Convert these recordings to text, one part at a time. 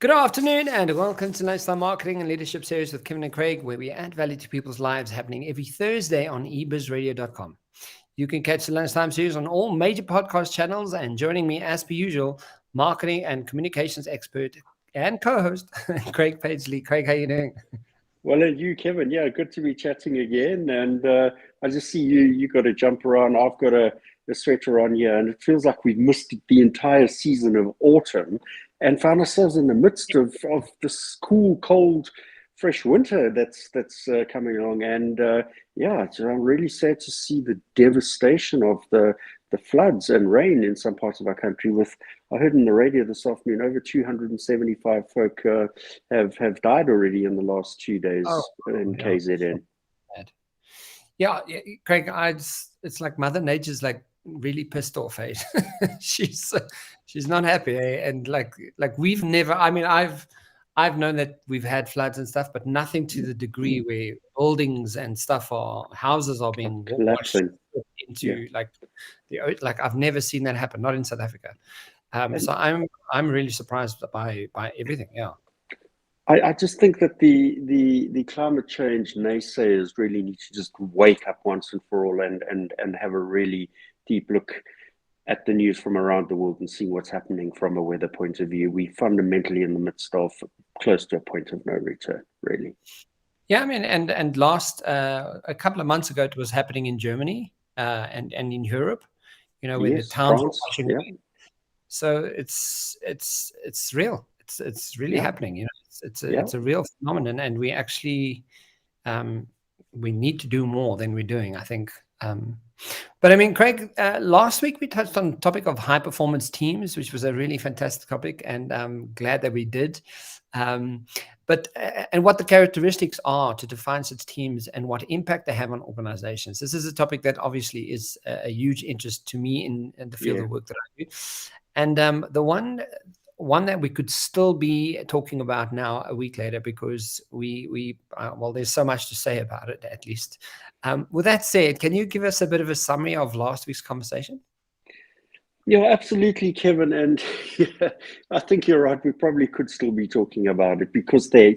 Good afternoon and welcome to Lunchtime Marketing and Leadership Series with Kevin and Craig, where we add value to people's lives, happening every Thursday on ebizradio.com. You can catch the Lunchtime Series on all major podcast channels, and joining me as per usual, marketing and communications expert and co-host, Craig Paisley. Craig, how are you doing? Well, and you, Kevin, yeah, good to be chatting again. And I just see you got a jumper on. I've got a sweater on here, and it feels like we've missed the entire season of autumn and found ourselves in the midst of this cool, cold, fresh winter that's coming along. And yeah, I'm really sad to see the devastation of the floods and rain in some parts of our country. I heard in the radio this afternoon, over 275 folk have died already in the last 2 days in KZN. Yeah, Craig, it's like Mother Nature's like really pissed off. Eh? she's not happy, eh? And like we've never. I mean, I've known that we've had floods and stuff, but nothing to the degree where buildings and stuff houses are being washed into like I've never seen that happen. Not in South Africa. So I'm really surprised by everything. Yeah. I just think that the climate change naysayers really need to just wake up once and for all and have a really deep look at the news from around the world and see what's happening from a weather point of view. We're fundamentally in the midst of close to a point of no return, really. Yeah, I mean, and last a couple of months ago, it was happening in Germany and in Europe. You know, where the towns were washing away. So it's real. It's really happening. You know, it's a real phenomenon, and we actually we need to do more than we're doing, I think. But I mean, Craig, last week we touched on the topic of high performance teams, which was a really fantastic topic, and I'm glad that we did. But what the characteristics are to define such teams and what impact they have on organizations. This is a topic that obviously is a huge interest to me in the field of work that I do. And the one that we could still be talking about now a week later, because well, there's so much to say about it, at least. With that said, can you give us a bit of a summary of last week's conversation? Yeah, absolutely, Kevin. And yeah, I think you're right. We probably could still be talking about it because they're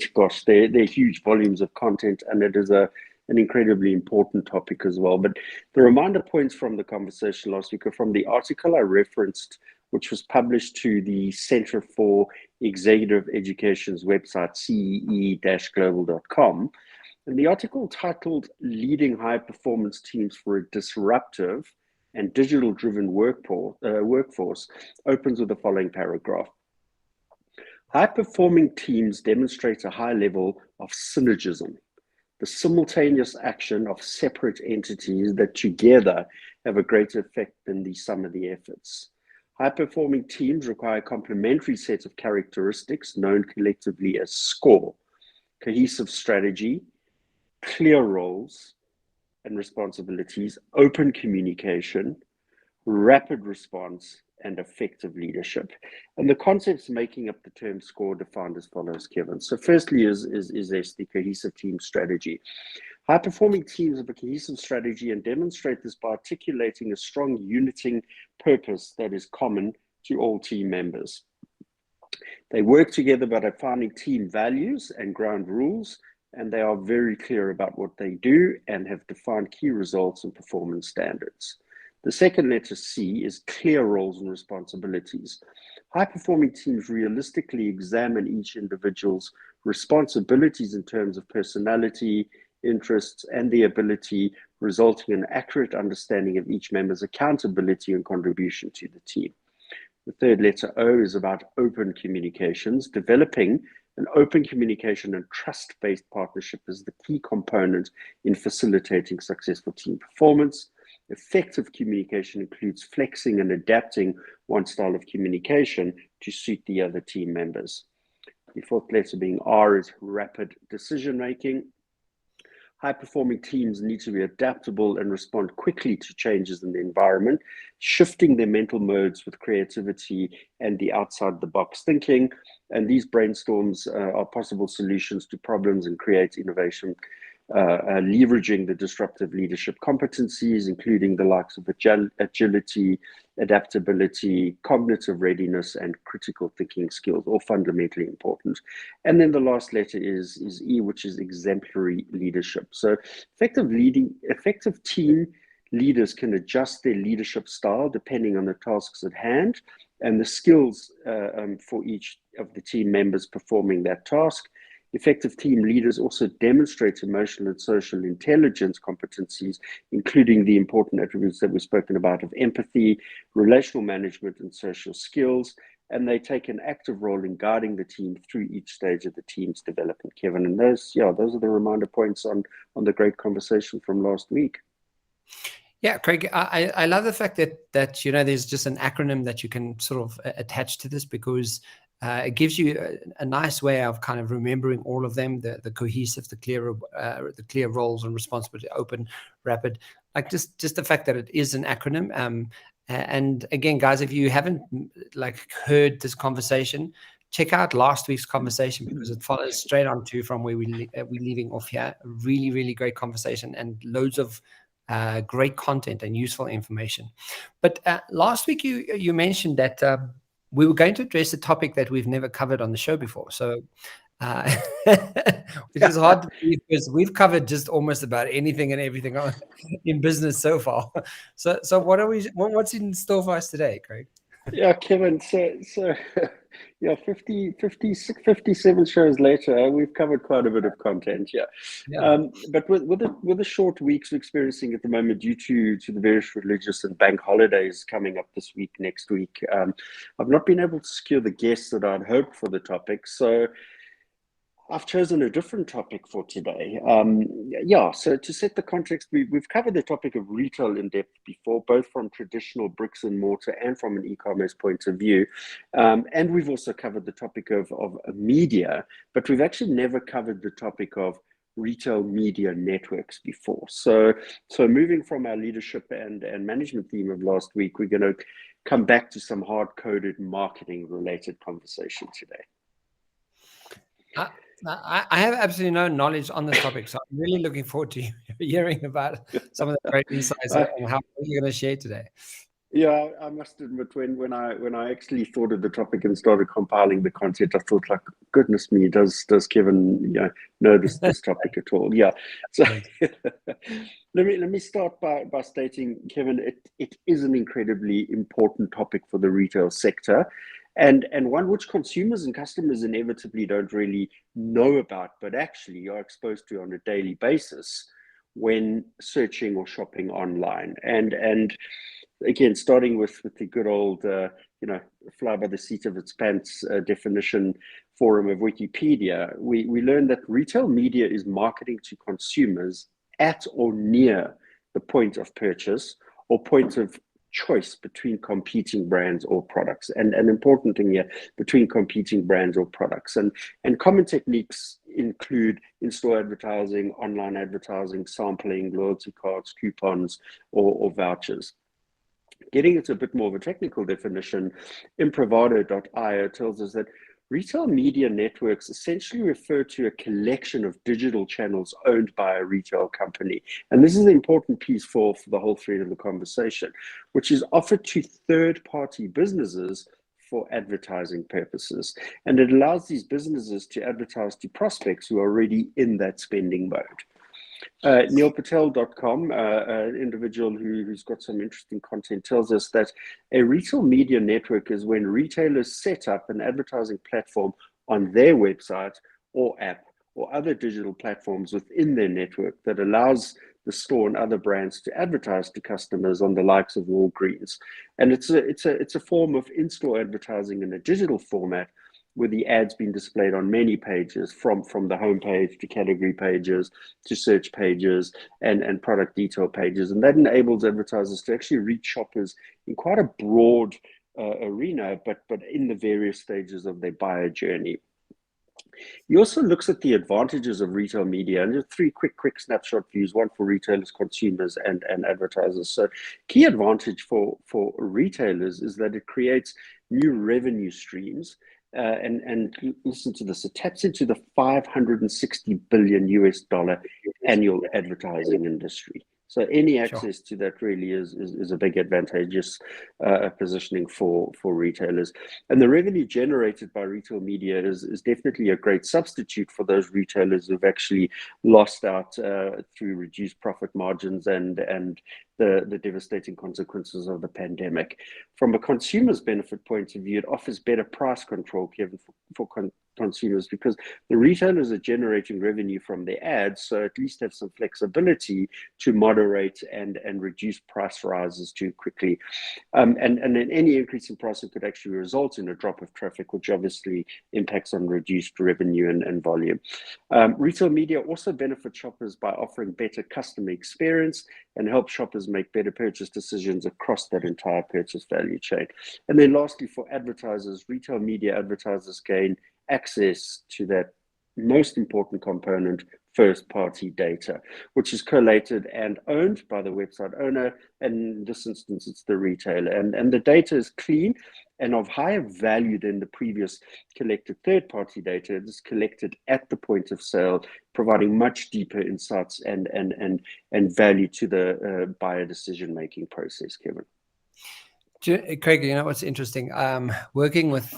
huge volumes of content, and it is an incredibly important topic as well. But the reminder points from the conversation last week are from the article I referenced, which was published to the Center for Executive Education's website, cee-global.com. And the article, titled Leading High Performance Teams for a Disruptive and Digital-Driven Workforce, opens with the following paragraph. High-performing teams demonstrate a high level of synergism, the simultaneous action of separate entities that together have a greater effect than the sum of the efforts. High-performing teams require a complementary set of characteristics known collectively as SCORE: cohesive strategy, clear roles and responsibilities, open communication, rapid response, and effective leadership. And the concepts making up the term SCORE defined as follows, Kevin. So firstly is the cohesive team strategy. High-performing teams have a cohesive strategy and demonstrate this by articulating a strong uniting purpose that is common to all team members. They work together by defining team values and ground rules, and they are very clear about what they do and have defined key results and performance standards. The second letter, C, is clear roles and responsibilities. High-performing teams realistically examine each individual's responsibilities in terms of personality, interests, and the ability, resulting in an accurate understanding of each member's accountability and contribution to the team. The third letter, O, is about open communications. Developing an open communication and trust-based partnership is the key component in facilitating successful team performance. Effective communication includes flexing and adapting one style of communication to suit the other team members. The fourth letter, being R, is rapid decision-making. High-performing teams need to be adaptable and respond quickly to changes in the environment, shifting their mental modes with creativity and the outside-the-box thinking. And these brainstorms are possible solutions to problems and create innovation leveraging the disruptive leadership competencies, including the likes of agility, adaptability, cognitive readiness, and critical thinking skills, all fundamentally important. And then the last letter is E, which is exemplary leadership. So effective team leaders can adjust their leadership style depending on the tasks at hand and the skills for each of the team members performing that task. Effective team leaders also demonstrate emotional and social intelligence competencies, including the important attributes that we've spoken about of empathy, relational management, and social skills. And they take an active role in guiding the team through each stage of the team's development, Kevin. And those are the reminder points on the great conversation from last week. Yeah, Craig, I love the fact that there's just an acronym that you can sort of attach to this, because it gives you a nice way of kind of remembering all of them, the cohesive, the clear roles and responsibility, open, rapid, like just the fact that it is an acronym. And again, guys, if you haven't heard this conversation, check out last week's conversation, because it follows straight on from where we're leaving off here. A really, really great conversation and loads of great content and useful information. But last week you mentioned that we were going to address a topic that we've never covered on the show before. So which is hard to believe, because we've covered just almost about anything and everything in business so far. So what's in store for us today, Craig? Yeah, Kevin, so 57 shows later, we've covered quite a bit of content. But with the short weeks we're experiencing at the moment due to the various religious and bank holidays coming up this week, next week, I've not been able to secure the guests that I'd hoped for the topic. So I've chosen a different topic for today. So to set the context, we've covered the topic of retail in depth before, both from traditional bricks and mortar and from an e-commerce point of view. And we've also covered the topic of media, but we've actually never covered the topic of retail media networks before. So moving from our leadership and management theme of last week, we're going to come back to some hard-coded marketing-related conversation today. I have absolutely no knowledge on this topic, so I'm really looking forward to hearing about some of the great insights and how you're going to share today. Yeah, I must admit, when I actually thought of the topic and started compiling the content, I thought, like, goodness me, does Kevin know this topic at all? Yeah. So let me start by stating, Kevin, it is an incredibly important topic for the retail sector. And one which consumers and customers inevitably don't really know about, but actually are exposed to on a daily basis when searching or shopping online. And again, starting with the good old, fly by the seat of its pants definition forum of Wikipedia, we learned that retail media is marketing to consumers at or near the point of purchase or point of choice between competing brands or products. And an important thing here, between competing brands or products. And common techniques include in-store advertising, online advertising, sampling, loyalty cards, coupons, or vouchers. Getting into a bit more of a technical definition, Imprivado.io tells us that retail media networks essentially refer to a collection of digital channels owned by a retail company. And this is an important piece for the whole thread of the conversation, which is offered to third-party businesses for advertising purposes. And it allows these businesses to advertise to prospects who are already in that spending mode. NeilPatel.com, an individual who's got some interesting content, tells us that a retail media network is when retailers set up an advertising platform on their website or app or other digital platforms within their network that allows the store and other brands to advertise to customers on the likes of Walgreens. And it's a form of in-store advertising in a digital format, with the ads being displayed on many pages, from the homepage to category pages to search pages and product detail pages. And that enables advertisers to actually reach shoppers in quite a broad arena, but in the various stages of their buyer journey. He also looks at the advantages of retail media, and just three quick snapshot views, one for retailers, consumers, and advertisers. So key advantage for retailers is that it creates new revenue streams and listen to this, it taps into the $560 billion annual advertising industry. So any access to that really is a big advantageous positioning for retailers. And the revenue generated by retail media is definitely a great substitute for those retailers who've actually lost out through reduced profit margins and the devastating consequences of the pandemic. From a consumer's benefit point of view, it offers better price control, Kevin, for consumers, because the retailers are generating revenue from their ads, so at least have some flexibility to moderate and reduce price rises too quickly. And then any increase in pricing could actually result in a drop of traffic, which obviously impacts on reduced revenue and volume. Retail media also benefits shoppers by offering better customer experience and help shoppers make better purchase decisions across that entire purchase value chain. And then lastly, for advertisers, retail media advertisers gain access to that most important component, first-party data, which is collated and owned by the website owner, and in this instance, it's the retailer. And the data is clean and of higher value than the previous collected third-party data. It is collected at the point of sale, providing much deeper insights and value to the buyer decision-making process, Kevin. Craig, you know what's interesting? Working with,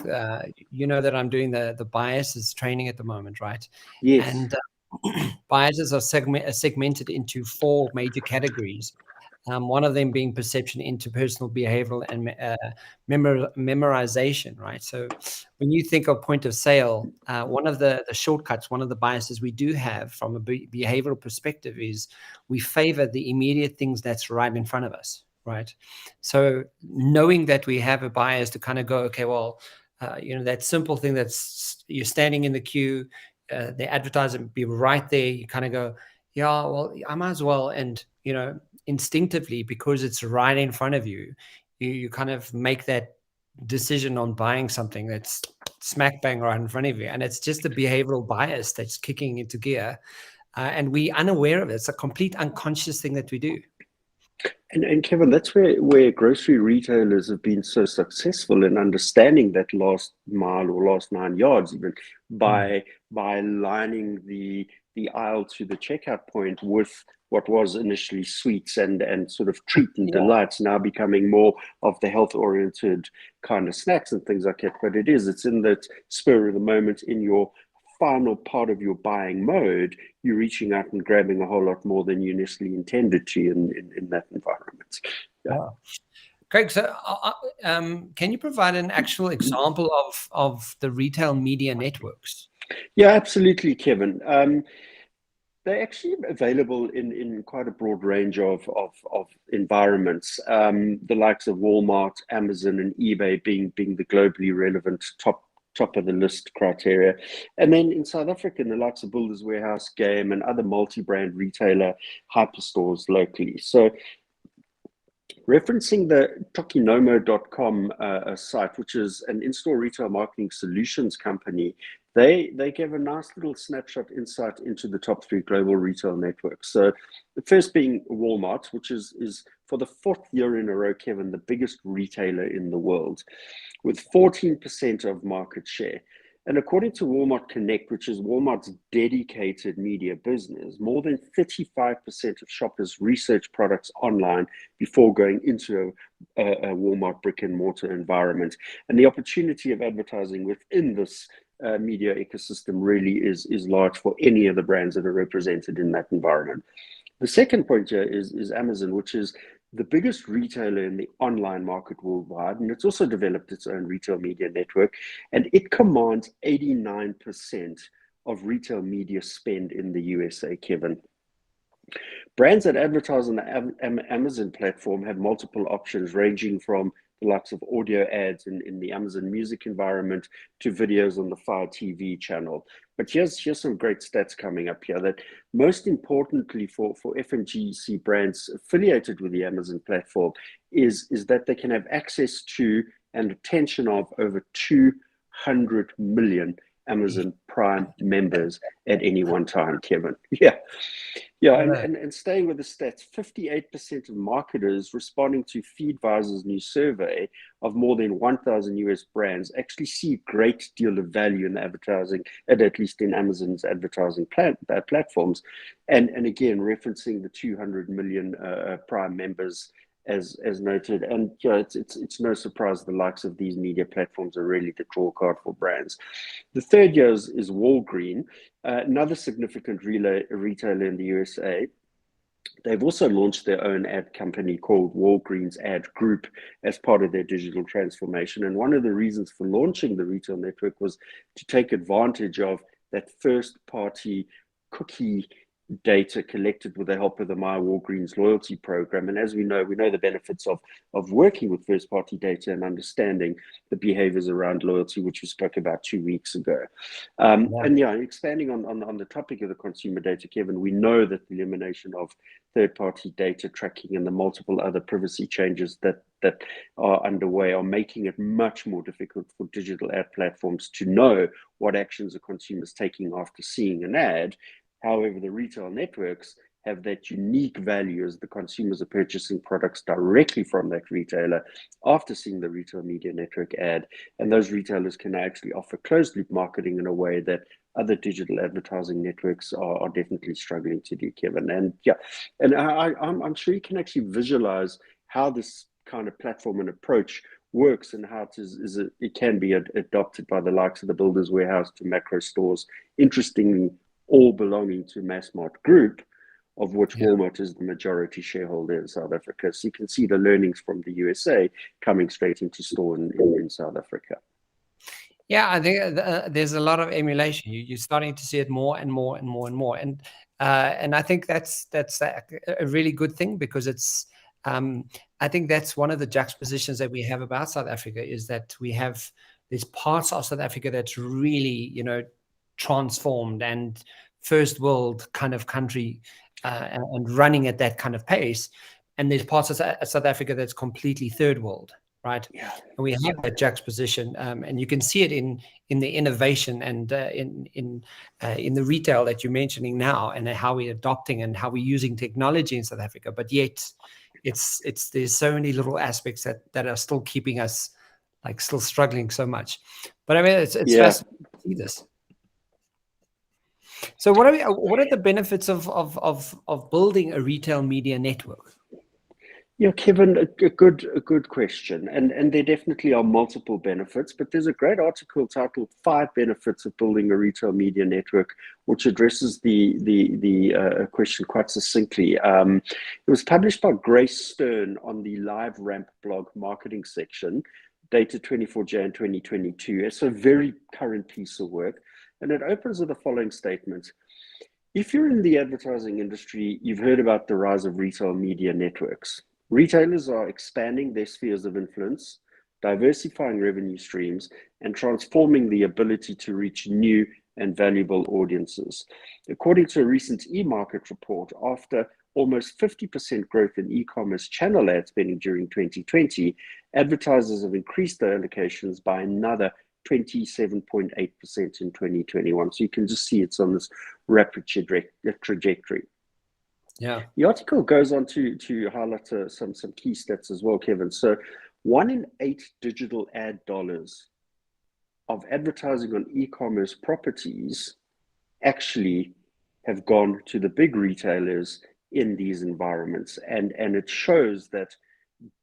you know that I'm doing the biases training at the moment, right? Yes. And biases are segmented into 4 major categories. One of them being perception, interpersonal, behavioral, and memorization, right? So when you think of point of sale, one of the shortcuts, one of the biases we do have from a behavioral perspective is we favor the immediate things that's right in front of us. Right. So knowing that we have a bias to kind of go, okay, well, you know, that simple thing that's you're standing in the queue, the advertiser be right there. You kind of go, yeah, well, I might as well. And, you know, instinctively, because it's right in front of you, you kind of make that decision on buying something that's smack bang right in front of you. And it's just a behavioral bias that's kicking into gear. And we're unaware of it. It's a complete unconscious thing that we do. And Kevin, that's where grocery retailers have been so successful in understanding that last mile or last 9 yards, even by lining the aisle to the checkout point with what was initially sweets and sort of treat and delights, now becoming more of the health-oriented kind of snacks and things like that. But it's in that spur of the moment, in your final part of your buying mode, you're reaching out and grabbing a whole lot more than you initially intended to in that environment. Yeah. Wow. Craig, so can you provide an actual example of the retail media networks? Yeah, absolutely, Kevin. They're actually available in quite a broad range of environments. The likes of Walmart, Amazon, and eBay being the globally relevant top of the list criteria. And then in South Africa, the likes of Builders Warehouse, Game, and other multi-brand retailer hyperstores locally. So referencing the tokinomo.com site, which is an in-store retail marketing solutions company, they gave a nice little snapshot insight into the top 3 global retail networks. So the first being Walmart, which is for the 4th year in a row, Kevin, the biggest retailer in the world, with 14% of market share. And according to Walmart Connect, which is Walmart's dedicated media business, more than 35% of shoppers research products online before going into a Walmart brick and mortar environment. And the opportunity of advertising within this media ecosystem really is large for any of the brands that are represented in that environment. The second point here is Amazon, which is the biggest retailer in the online market worldwide, and it's also developed its own retail media network, and it commands 89% of retail media spend in the USA, Kevin. Brands that advertise on the Amazon platform have multiple options, ranging from the likes of audio ads in the Amazon Music environment to videos on the Fire TV channel. But here's some great stats coming up here, that most importantly for FMCG brands affiliated with the Amazon platform is that they can have access to and attention of over 200 million Amazon Prime members at any one time, Kevin. Yeah. Yeah, and staying with the stats, 58% of marketers responding to FeedVisor's new survey of more than 1,000 US brands actually see a great deal of value in the advertising, at least in Amazon's advertising platforms. And again, referencing the 200 million Prime members as noted. And yeah, it's no surprise the likes of these media platforms are really the draw card for brands. The third year is Walgreens, another significant retailer in the USA. They've also launched their own ad company called Walgreens Ad Group as part of their digital transformation. And one of the reasons for launching the retail network was to take advantage of that first-party cookie data collected with the help of the My Walgreens loyalty program. And as we know the benefits of working with first-party data and understanding the behaviors around loyalty, which we spoke about 2 weeks ago. And yeah, expanding on the topic of the consumer data, Kevin, we know that the elimination of third-party data tracking and the multiple other privacy changes that are underway are making it much more difficult for digital ad platforms to know what actions a consumer is taking after seeing an ad. However, the retail networks have that unique value as the consumers are purchasing products directly from that retailer after seeing the retail media network ad. And those retailers can actually offer closed loop marketing in a way that other digital advertising networks are definitely struggling to do, Kevin. And yeah, and I'm sure you can actually visualize how this kind of platform and approach works and how it can be adopted by the likes of the Builders Warehouse to macro stores. Interestingly, all belonging to Massmart Group, of which Walmart is the majority shareholder in South Africa. So you can see the learnings from the USA coming straight into store in South Africa. Yeah, I think there's a lot of emulation. You're starting to see it more and more and more and more. And I think that's a really good thing, because it's I think that's one of the juxtapositions that we have about South Africa, is that we have these parts of South Africa that's really, transformed and first world kind of country and running at that kind of pace. And there's parts of South Africa that's completely third world, right? Yeah. And we have that juxtaposition, and you can see it in the innovation and in the retail that you're mentioning now, and how we're adopting and how we're using technology in South Africa. But yet, there's so many little aspects that are still keeping us still struggling so much. But I mean, it's fascinating to see this. So what are the benefits of building a retail media network? Yeah, Kevin, a good question. And there definitely are multiple benefits, but there's a great article titled 5 Benefits of Building a Retail Media Network, which addresses the question quite succinctly. It was published by Grace Stern on the Live Ramp blog marketing section, dated 24 Jan 2022. It's a very current piece of work. And it opens with the following statement. If you're in the advertising industry, you've heard about the rise of retail media networks. Retailers are expanding their spheres of influence, diversifying revenue streams, and transforming the ability to reach new and valuable audiences. According to a recent eMarket report, after almost 50% growth in e-commerce channel ad spending during 2020, advertisers have increased their allocations by another 27.8% in 2021. So you can just see it's on this rapid trajectory. Yeah. The article goes on to highlight some key stats as well, Kevin. So 1 in 8 digital ad dollars of advertising on e-commerce properties actually have gone to the big retailers in these environments. And it shows that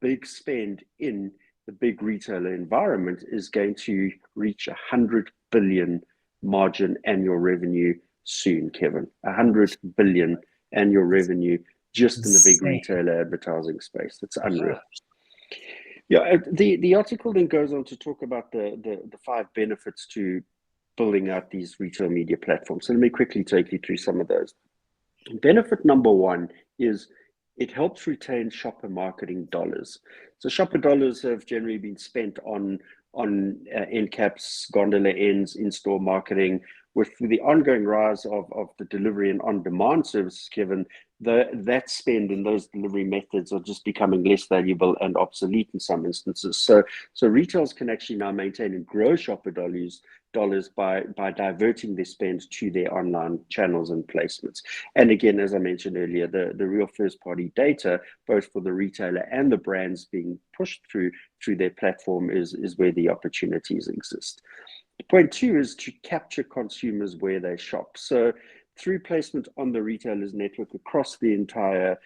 big spend in the big retailer environment is going to reach 100 billion margin annual revenue soon, Kevin. 100 billion annual revenue just in the big retailer advertising space. That's unreal. Yeah, the article then goes on to talk about the 5 benefits to building out these retail media platforms. So let me quickly take you through some of those. Benefit number 1 is it helps retain shopper marketing dollars. So shopper dollars have generally been spent on end caps, gondola ends, in-store marketing. With the ongoing rise of the delivery and on-demand services, Kevin, that spend in those delivery methods are just becoming less valuable and obsolete in some instances. So retailers can actually now maintain and grow shopper dollars by diverting their spend to their online channels and placements. And again, as I mentioned earlier, the real first-party data, both for the retailer and the brands being pushed through their platform, is where the opportunities exist. Point two is to capture consumers where they shop. So through placement on the retailer's network across the entire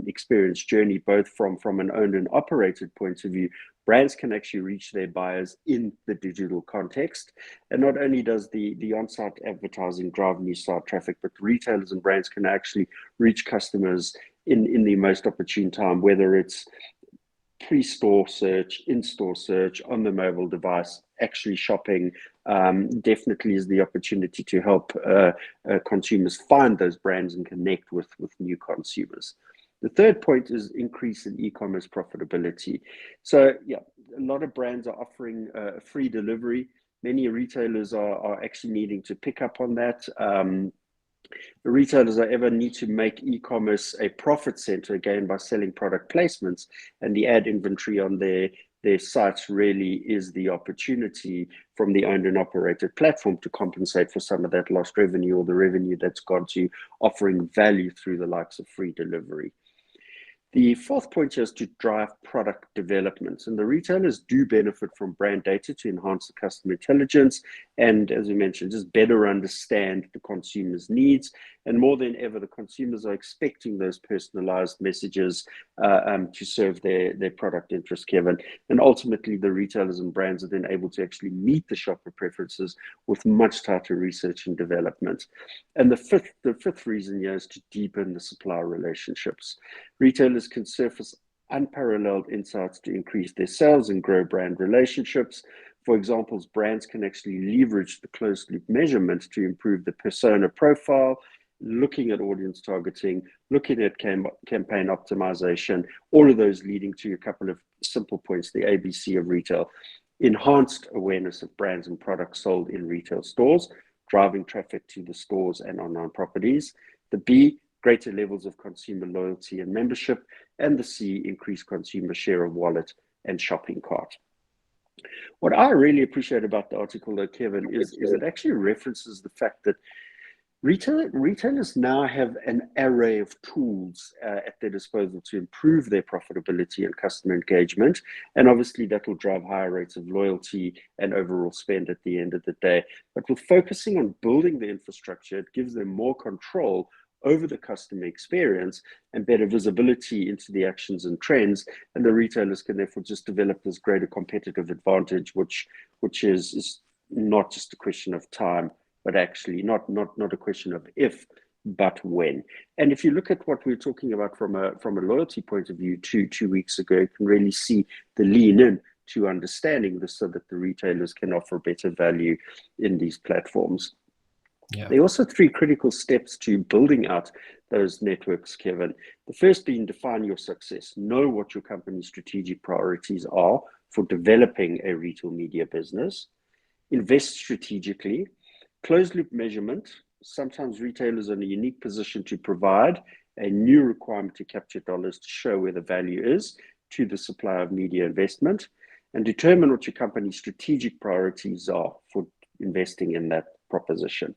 experience journey, both from an owned and operated point of view, brands can actually reach their buyers in the digital context. And not only does the on-site advertising drive new site traffic, but retailers and brands can actually reach customers in the most opportune time, whether it's pre-store search, in-store search, on the mobile device, actually shopping. Definitely is the opportunity to help consumers find those brands and connect with new consumers. The third point is increase in e-commerce profitability. So yeah, a lot of brands are offering free delivery. Many retailers are actually needing to pick up on that. The retailers that ever need to make e-commerce a profit center, again, by selling product placements, and the ad inventory on their sites really is the opportunity from the owned and operated platform to compensate for some of that lost revenue or the revenue that's gone to offering value through the likes of free delivery. The fourth point here is to drive product development, and the retailers do benefit from brand data to enhance the customer intelligence and, as we mentioned, just better understand the consumer's needs. And more than ever, the consumers are expecting those personalized messages to serve their product interest, Kevin. And ultimately, the retailers and brands are then able to actually meet the shopper preferences with much tighter research and development. And the fifth reason here is to deepen the supplier relationships. Retailers can surface unparalleled insights to increase their sales and grow brand relationships. For example, brands can actually leverage the closed loop measurement to improve the persona profile, looking at audience targeting, looking at campaign optimization, all of those leading to a couple of simple points, the ABC of retail. Enhanced awareness of brands and products sold in retail stores, driving traffic to the stores and online properties. The B, greater levels of consumer loyalty and membership. And the C, increased consumer share of wallet and shopping cart. What I really appreciate about the article, though, Kevin, is it actually references the fact that retailers now have an array of tools at their disposal to improve their profitability and customer engagement. And obviously that will drive higher rates of loyalty and overall spend at the end of the day. But with focusing on building the infrastructure, it gives them more control over the customer experience and better visibility into the actions and trends. And the retailers can therefore just develop this greater competitive advantage, which is not just a question of time, but actually not a question of if, but when. And if you look at what we were talking about from a loyalty point of view two weeks ago, you can really see the lean in to understanding this so that the retailers can offer better value in these platforms. Yeah. There are also three critical steps to building out those networks, Kevin. The first being define your success. Know what your company's strategic priorities are for developing a retail media business. Invest strategically. Closed loop measurement. Sometimes retailers are in a unique position to provide a new requirement to capture dollars to show where the value is to the supplier of media investment, and determine what your company's strategic priorities are for investing in that proposition.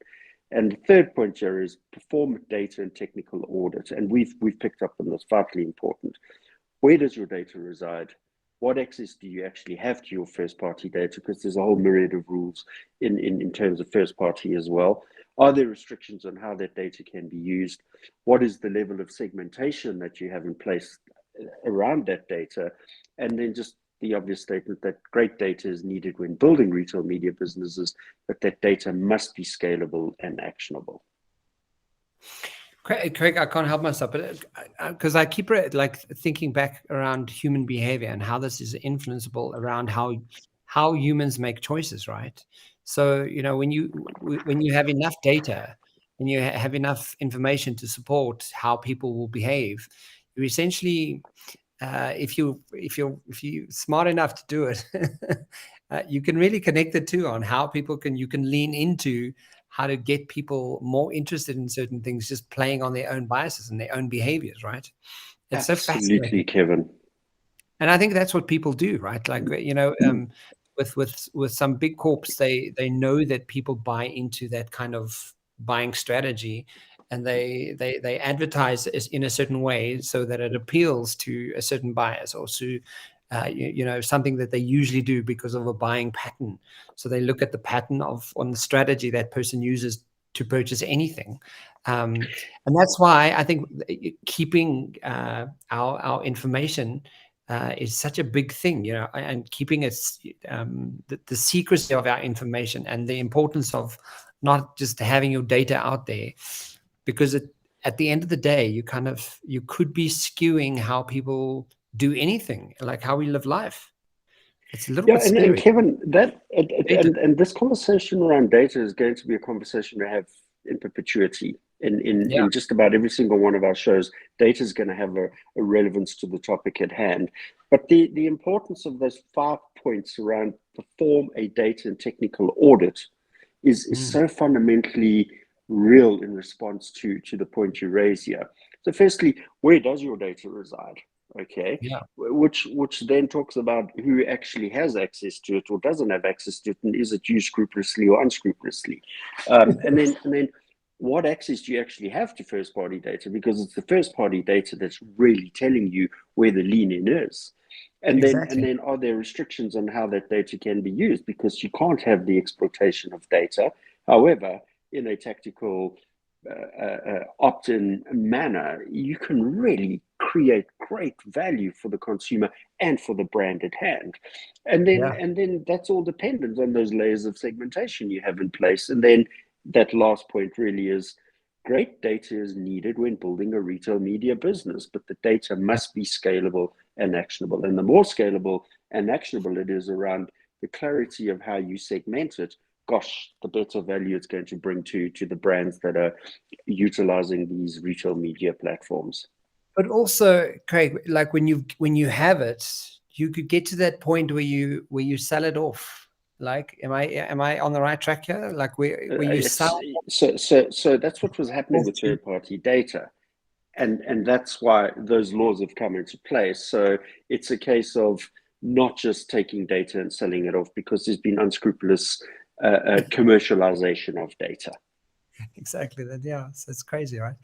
And the third point here is perform data and technical audit. And we've picked up on this, vitally important. Where does your data reside? What access do you actually have to your first-party data? Because there's a whole myriad of rules in terms of first-party as well. Are there restrictions on how that data can be used? What is the level of segmentation that you have in place around that data? And then just the obvious statement that great data is needed when building retail media businesses, but that data must be scalable and actionable. Craig, I can't help myself, but because I keep thinking back around human behavior and how this is influenceable around how humans make choices, right? So when you have enough data and you have enough information to support how people will behave, you essentially, if you're smart enough to do it, you can really connect the two on how you can lean into how to get people more interested in certain things, just playing on their own biases and their own behaviors, right? It's absolutely, so Kevin. And I think that's what people do, right? Like, with some big corps, they know that people buy into that kind of buying strategy, and they advertise in a certain way so that it appeals to a certain bias, or to something that they usually do because of a buying pattern. So they look at the pattern on the strategy that person uses to purchase anything. And that's why I think keeping our information is such a big thing, and keeping it, the secrecy of our information, and the importance of not just having your data out there, because at the end of the day, you could be skewing how people do anything, like how we live life. It's a little bit scary. And Kevin, and this conversation around data is going to be a conversation to have in perpetuity. In just about every single one of our shows, data is going to have a relevance to the topic at hand. But the importance of those 5 points around perform a data and technical audit is so fundamentally real in response to the point you raise here. So firstly, where does your data reside? Okay, which then talks about who actually has access to it or doesn't have access to it, and is it used scrupulously or unscrupulously, and then what access do you actually have to first party data, because it's the first party data that's really telling you where the lean in is. And then are there restrictions on how that data can be used, because you can't have the exploitation of data. However, in a tactical opt-in manner, you can really create great value for the consumer and for the brand at hand. And then that's all dependent on those layers of segmentation you have in place. And then that last point really is, great data is needed when building a retail media business, but the data must be scalable and actionable. And the more scalable and actionable it is around the clarity of how you segment it, gosh, the better value it's going to bring to the brands that are utilizing these retail media platforms. But also, Craig, like when you have it, you could get to that point where you sell it off. Like, am I on the right track here? Like where you sell. So that's what was happening with third party data. And that's why those laws have come into place. So it's a case of not just taking data and selling it off, because there's been unscrupulous commercialization of data. Exactly that. Yeah, so it's crazy, right?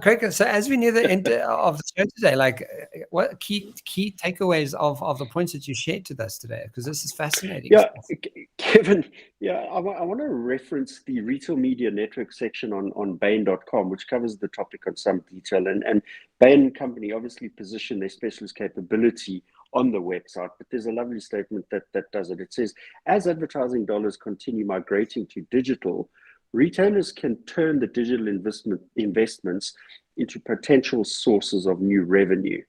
Craig, so as we near the end of the show today, like what key takeaways of the points that you shared to us today? Because this is fascinating. Yeah, Kevin, I want to reference the retail media network section on Bain.com, which covers the topic on some detail. And Bain Company obviously position their specialist capability on the website, but there's a lovely statement that does it. It says, as advertising dollars continue migrating to digital, retailers can turn the digital investments into potential sources of new revenue.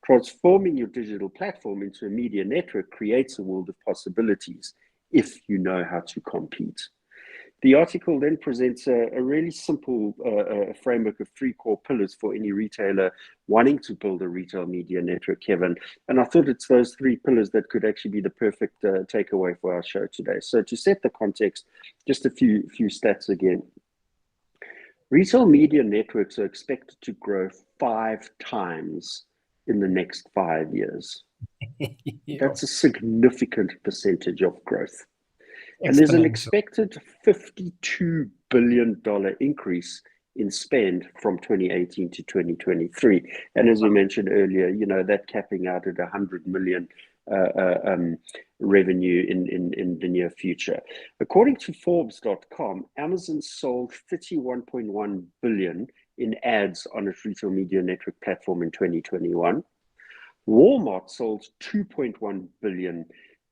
Transforming your digital platform into a media network creates a world of possibilities if you know how to compete. The article then presents a really simple framework of 3 core pillars for any retailer wanting to build a retail media network, Kevin. And I thought it's those 3 pillars that could actually be the perfect takeaway for our show today. So to set the context, just a few stats again. Retail media networks are expected to grow 5 times in the next 5 years. That's a significant percentage of growth. And there's an expected $52 billion increase in spend from 2018 to 2023. And as we mentioned earlier, that capping out at 100 million revenue in the near future. According to Forbes.com, Amazon sold 31.1 billion in ads on its retail media network platform in 2021. Walmart sold 2.1 billion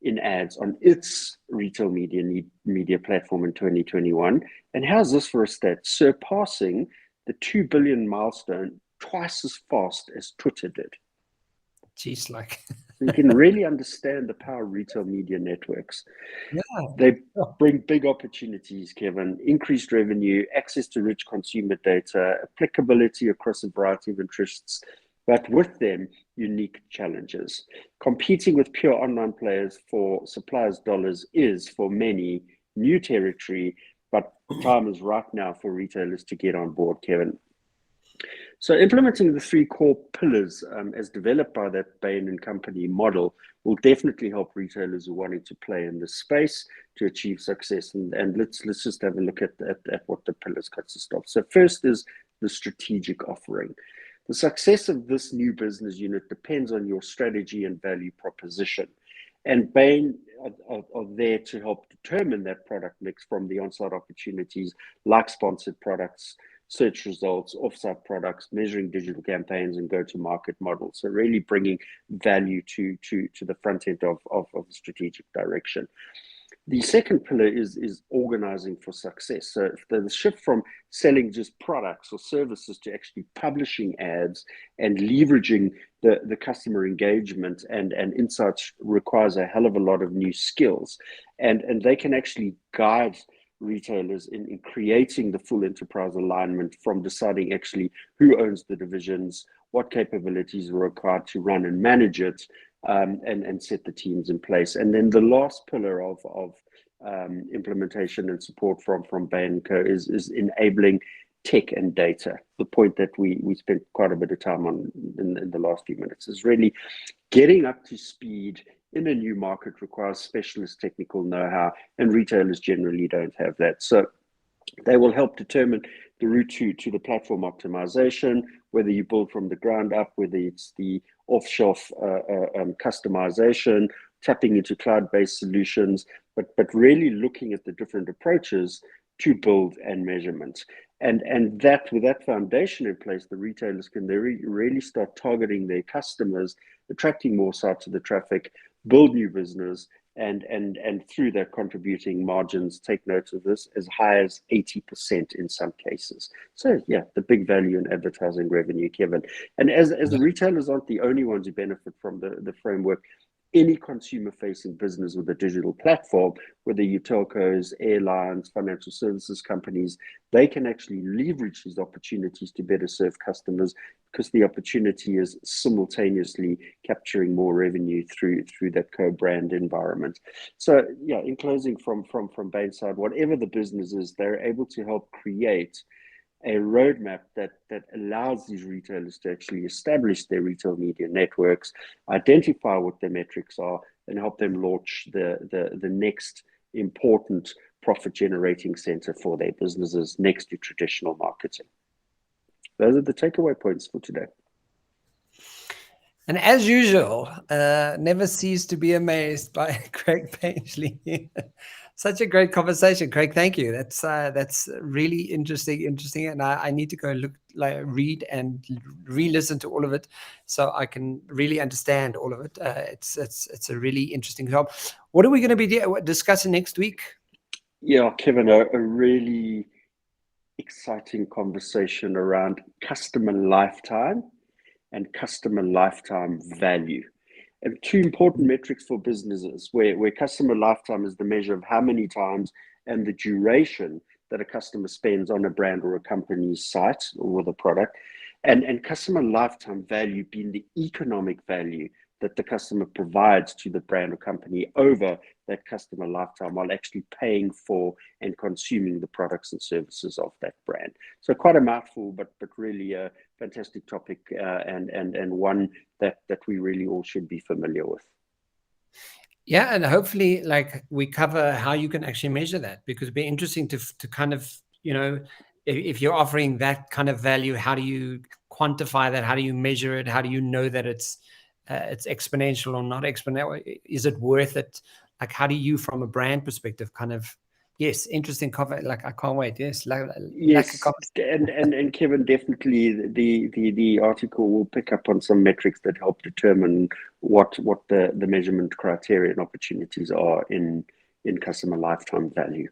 in ads on its retail media platform in 2021. And how's this for a stat? Surpassing the 2 billion milestone twice as fast as Twitter did. Jeez, like. You can really understand the power of retail media networks. Yeah. They bring big opportunities, Kevin, increased revenue, access to rich consumer data, applicability across a variety of interests, but with them, unique challenges. Competing with pure online players for suppliers' dollars is, for many, new territory, but time is right now for retailers to get on board, Kevin. So implementing the 3 core pillars as developed by that Bain & Company model will definitely help retailers who are wanting to play in this space to achieve success. And let's just have a look at what the pillars consist of. So first is the strategic offering. The success of this new business unit depends on your strategy and value proposition. And Bain are there to help determine that product mix from the on-site opportunities like sponsored products, search results, off-site products, measuring digital campaigns, and go-to-market models. So really bringing value to the front end of the strategic direction. The second pillar is organizing for success. So the shift from selling just products or services to actually publishing ads and leveraging the customer engagement and insights requires a hell of a lot of new skills. And they can actually guide retailers in creating the full enterprise alignment, from deciding actually who owns the divisions, what capabilities are required to run and manage it, and set the teams in place. And then the last pillar of implementation and support from Bain & Co is enabling tech and data. The point that we spent quite a bit of time on in the last few minutes is really getting up to speed in a new market requires specialist technical know-how, and retailers generally don't have that. So they will help determine the route to the platform optimization, whether you build from the ground up, whether it's the off-shelf customization, tapping into cloud-based solutions, but really looking at the different approaches to build and measurement. And that, with that foundation in place, the retailers can really start targeting their customers, attracting more sites of the traffic, build new business, and through that contributing margins, take note of this, as high as 80% in some cases. So yeah, the big value in advertising revenue, Kevin. And as the retailers aren't the only ones who benefit from the framework, any consumer-facing business with a digital platform, whether you telcos, airlines, financial services companies, they can actually leverage these opportunities to better serve customers, because the opportunity is simultaneously capturing more revenue through that co-brand environment. So yeah, in closing, from Bain's side, whatever the business is, they're able to help create a roadmap that allows these retailers to actually establish their retail media networks, identify what their metrics are, and help them launch the next important profit generating center for their businesses next to traditional marketing. Those are the takeaway points for today. And as usual, never cease to be amazed by Craig Paisley. Such a great conversation, Craig. Thank you. That's really interesting, and I need to go read and re-listen to all of it, so I can really understand all of it. It's a really interesting job. What are we going to be discussing next week? Yeah, Kevin, a really exciting conversation around customer lifetime and customer lifetime value. And two important metrics for businesses, where customer lifetime is the measure of how many times and the duration that a customer spends on a brand or a company's site or with a product, and customer lifetime value being the economic value that the customer provides to the brand or company over that customer lifetime, while actually paying for and consuming the products and services of that brand. So quite a mouthful, but really a fantastic topic, and one that we really all should be familiar with. Yeah, and hopefully, we cover how you can actually measure that, because it'd be interesting to kind of, if you're offering that kind of value, how do you quantify that? How do you measure it? How do you know that it's exponential or not exponential? Is it worth it? How do you, from a brand perspective, kind of, yes, interesting cover. I can't wait. Yes. Yes. And Kevin, definitely the article will pick up on some metrics that help determine what the measurement criteria and opportunities are in customer lifetime value.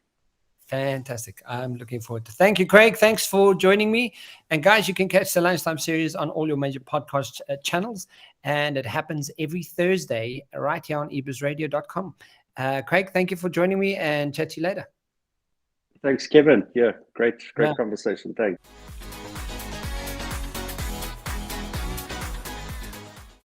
Fantastic. I'm looking forward to it. Thank you, Craig. Thanks for joining me. And guys, you can catch the Lunchtime series on all your major podcast channels. And it happens every Thursday right here on ebizradio.com. Craig, thank you for joining me, and chat to you later. Thanks, Kevin. Yeah, great conversation. Thanks.